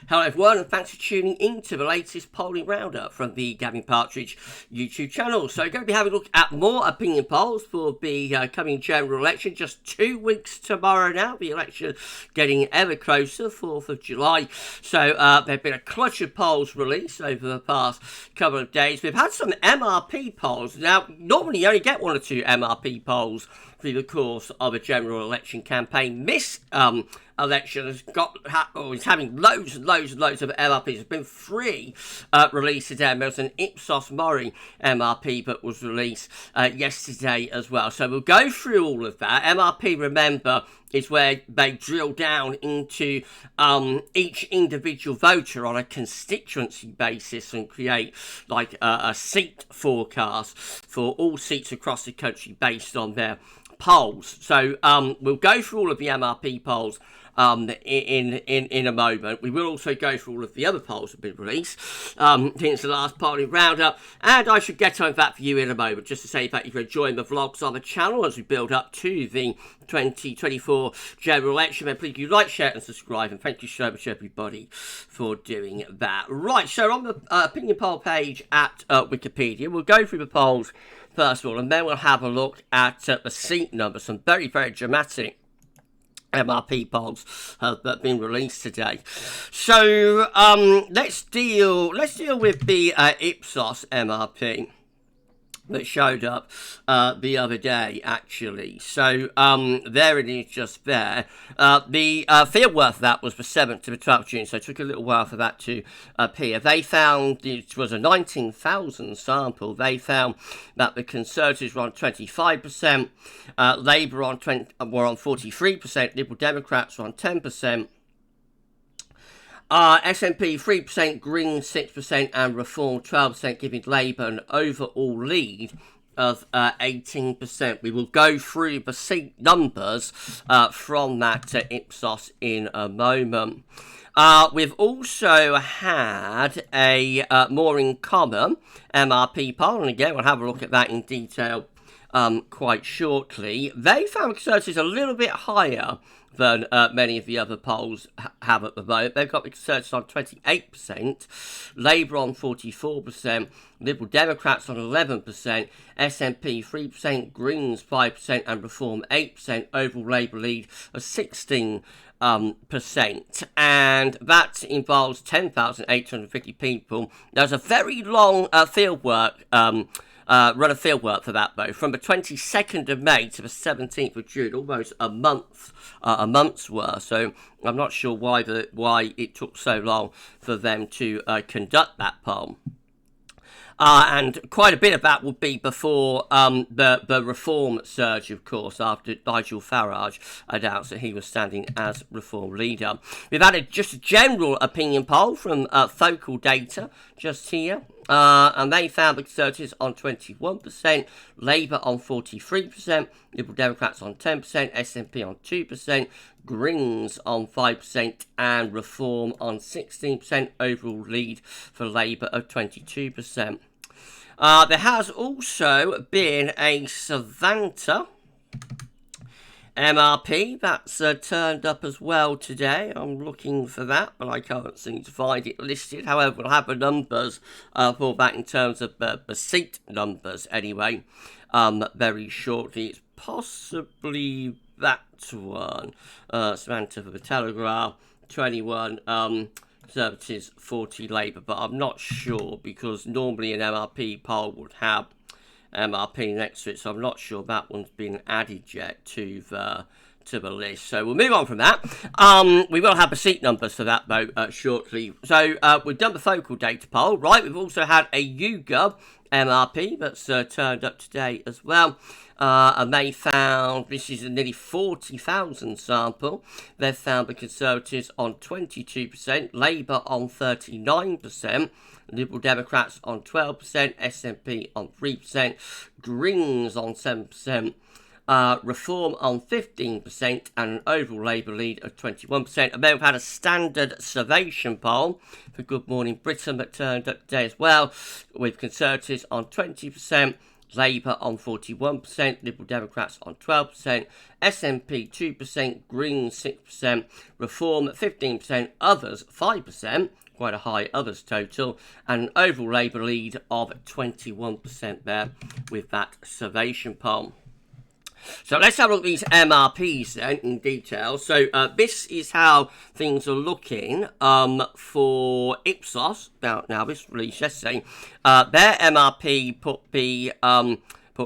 Hello everyone, and thanks for tuning into the latest polling roundup from the Gavin Partridge YouTube channel. So, going to be having a look at more opinion polls for the coming general election. Just 2 weeks tomorrow now, the election getting ever closer, 4th of July. So, there have been a clutch of polls released over the past couple of days. We've had some MRP polls. Now, normally you only get 1 or 2 MRP polls through the course of a general election campaign. This election is having loads and loads and loads of MRPs. There's been 3 released today. There was an Ipsos Mori MRP that was released yesterday as well. So we'll go through all of that. MRP, remember, is where they drill down into each individual voter on a constituency basis and create like a seat forecast for all seats across the country based on their polls. So we'll go through all of the MRP polls in a moment. We will also go through all of the other polls that have been released since the last polling roundup, and I should get on that for you in a moment. Just to say that if you're enjoying the vlogs on the channel as we build up to the 2024 general election, then please do like, share and subscribe, and thank you so much everybody for doing that. Right, so on the opinion poll page at Wikipedia, we'll go through the polls first of all, and then we'll have a look at the seat numbers. Some very, very dramatic MRP polls have been released today. So let's deal with the Ipsos MRP that showed up the other day, actually. So there it is, just there. The field worth of that was the 7th to the 12th of June, so it took a little while for that to appear. They found, it was a 19,000 sample, they found that the Conservatives were on 25%, Labour were on 43%, Liberal Democrats were on 10%, SNP 3%, Green 6% and Reform 12%, giving Labour an overall lead of 18%. We will go through the seat numbers from that Ipsos in a moment. We've also had a More in Common MRP poll, and again we'll have a look at that in detail quite shortly. They found Conservatives a little bit higher than many of the other polls have at the moment. They've got the Conservatives on 28%, Labour on 44%, Liberal Democrats on 11%, SNP 3%, Greens 5% and Reform 8%, overall Labour lead of 16%. And that involves 10,850 people. There's a very long fieldwork run of fieldwork for that, though, from the 22nd of May to the 17th of June, almost a month's worth. So I'm not sure why it took so long for them to conduct that poll. And quite a bit of that would be before the Reform surge, of course, after Nigel Farage announced that he was standing as Reform leader. We've had just a general opinion poll from Focal Data just here. And they found the Conservatives on 21%, Labour on 43%, Liberal Democrats on 10%, SNP on 2%, Greens on 5% and Reform on 16%, overall lead for Labour of 22%. There has also been a Savanta MRP that's turned up as well today. I'm looking for that, but I can't seem to find it listed. However, we'll have the numbers for that in terms of the seat numbers anyway very shortly. It's possibly that one. Savanta for the Telegraph, 21 Conservatives, 40 Labour, but I'm not sure because normally an MRP poll would have MRP next to it, so I'm not sure that one's been added yet to the list. So we'll move on from that. We will have the seat numbers for that though shortly. So we've done the Focal Data poll, right? We've also had a YouGov MRP that's turned up today as well. And they found, this is a nearly 40,000 sample, they've found the Conservatives on 22%, Labour on 39%, Liberal Democrats on 12%, SNP on 3%, Greens on 7%, Reform on 15% and an overall Labour lead of 21%. And then we've had a standard surveyation poll for Good Morning Britain that turned up today as well, with Conservatives on 20%, Labour on 41%, Liberal Democrats on 12%, SNP 2%, Greens 6%, Reform 15%, Others 5%, quite a high Others total, and an overall Labour lead of 21% there with that Survation poll. So let's have a look at these MRPs then in detail. So this is how things are looking for Ipsos. Now this release yesterday, their MRP put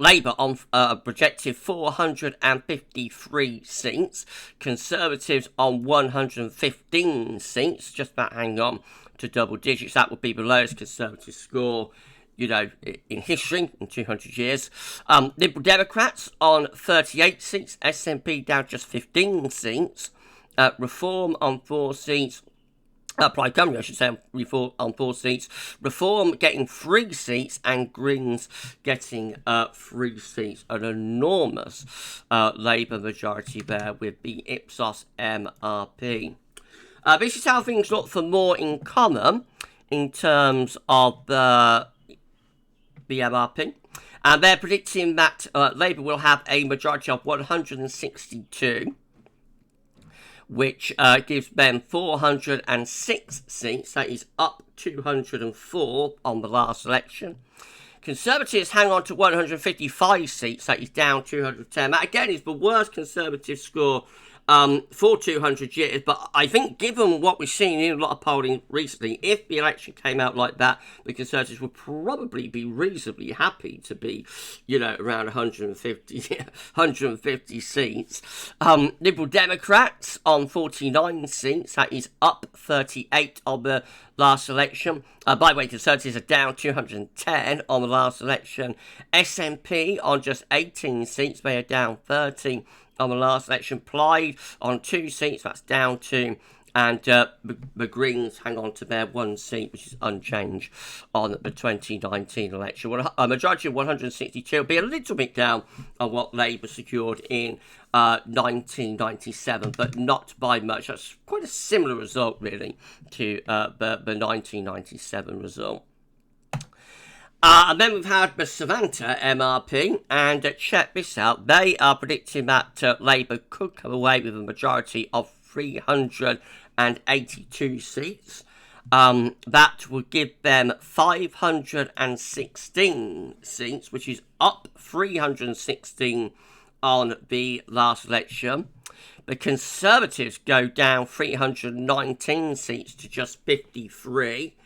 Labour on a projected 453 seats, Conservatives on 115 seats, just about hanging on to double digits. That would be the lowest Conservative score, you know, in history, in 200 years. Liberal Democrats on 38 seats, SNP down just 15 seats, Reform on 4 seats, Plaid Cymru, I should say, on 4 seats, Reform getting 3 seats, and Greens getting 3 seats. An enormous Labour majority there with the Ipsos MRP. This is how things look for More in Common in terms of the MRP, and they're predicting that Labour will have a majority of 162, which gives them 406 seats. That is up 204 on the last election. Conservatives hang on to 155 seats. That is down 210. That again is the worst Conservative score for 200 years, but I think given what we've seen in a lot of polling recently, if the election came out like that, the Conservatives would probably be reasonably happy to be, you know, around 150 seats. Liberal Democrats on 49 seats, that is up 38 on the last election. By the way, Conservatives are down 210 on the last election. SNP on just 18 seats, they are down 30 on the last election. Plaid on 2 seats, that's down 2. And the Greens hang on to their 1 seat, which is unchanged on the 2019 election. Well, a majority of 162 will be a little bit down on what Labour secured in 1997, but not by much. That's quite a similar result, really, to the 1997 result. And then we've had the Savanta MRP, and check this out. They are predicting that Labour could come away with a majority of 382 seats. That would give them 516 seats, which is up 316 on the last election. The Conservatives go down 319 seats to just 53.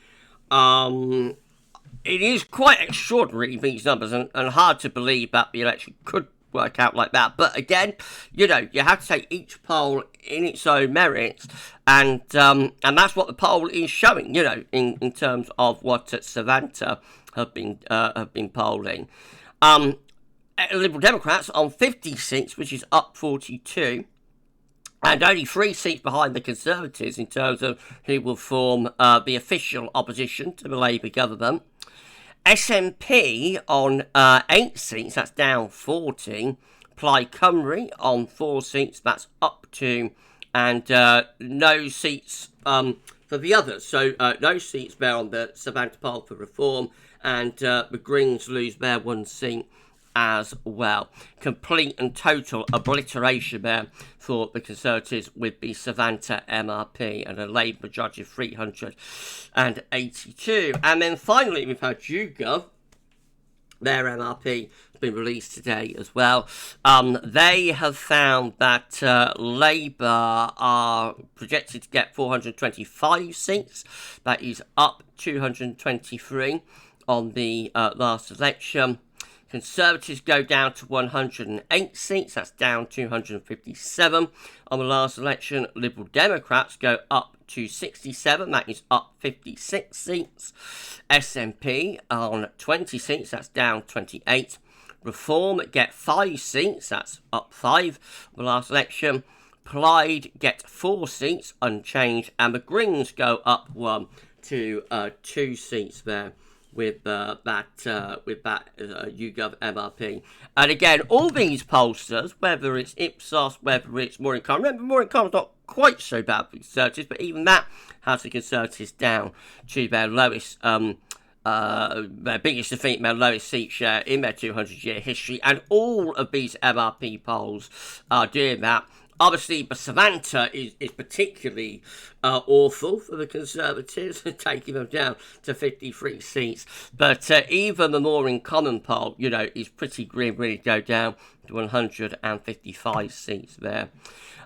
It is quite extraordinary, these numbers, and hard to believe that the election could work out like that. But again, you know, you have to take each poll in its own merits, and that's what the poll is showing, you know, in terms of what Savanta have been polling. Liberal Democrats on 50 seats, which is up 42. And only 3 seats behind the Conservatives in terms of who will form the official opposition to the Labour government. SNP on 8 seats, that's down 14. Plaid Cymru on 4 seats, that's up 2. And no seats for the others. So no seats there on the Savanta poll for Reform. And the Greens lose their 1 seat as well. Complete and total obliteration there for the Conservatives with the Savanta MRP, and a Labour majority of 382. And then finally we've had YouGov. Their MRP has been released today as well. They have found that Labour are projected to get 425 seats. That is up 223 on the last election. Conservatives go down to 108 seats, that's down 257 on the last election. Liberal Democrats go up to 67, that is up 56 seats. SNP on 20 seats, that's down 28. Reform get 5 seats, that's up 5 on the last election. Plaid get 4 seats, unchanged, and the Greens go up 1 to 2 seats there with that YouGov MRP. And again, all these pollsters, whether it's Ipsos, whether it's More in Common, remember More in Common's not quite so bad for the Conservatives, but even that has the Conservatives down to their lowest their biggest defeat, their lowest seat share in their 200-year history, and all of these MRP polls are doing that. Obviously, the Savanta is particularly awful for the Conservatives, taking them down to 53 seats. But even the more in common poll, is pretty grim, really go down to 155 seats there.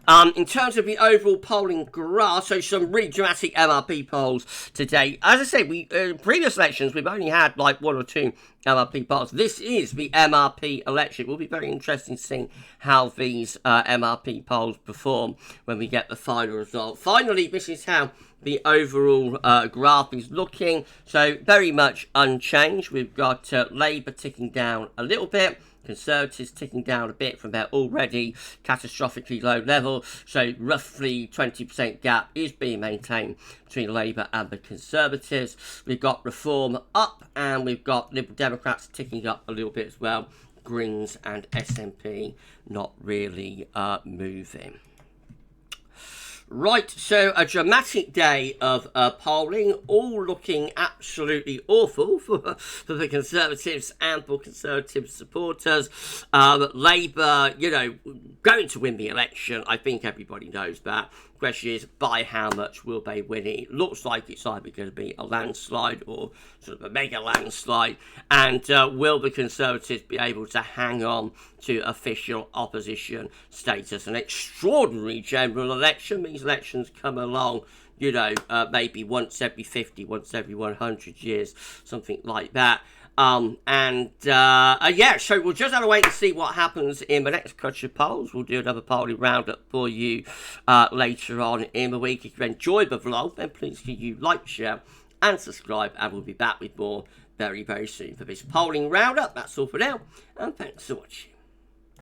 In terms of the overall polling graph, so some really dramatic MRP polls today. As I said, in previous elections, we've only had like one or two MRP polls. This is the MRP election. It will be very interesting seeing how these MRP polls perform when we get the final result. Finally, this is how the overall graph is looking. So very much unchanged. We've got Labour ticking down a little bit. Conservatives ticking down a bit from their already catastrophically low level, so roughly 20% gap is being maintained between Labour and the Conservatives. We've got Reform up, and we've got Liberal Democrats ticking up a little bit as well. Greens and SNP not really moving. Right, so a dramatic day of polling, all looking absolutely awful for the Conservatives and for Conservative supporters. Labour, going to win the election. I think everybody knows that. The question is, by how much will they win it? It looks like it's either going to be a landslide or sort of a mega landslide. And will the Conservatives be able to hang on to official opposition status? An extraordinary general election. These elections come along, maybe once every 50, once every 100 years, something like that. So we'll just have to wait and see what happens in the next batch of polls. We'll do another polling roundup for you later on in the week. If you enjoyed the vlog, then please can you like, share and subscribe, and we'll be back with more very, very soon for this polling roundup. That's all for now, and thanks so much.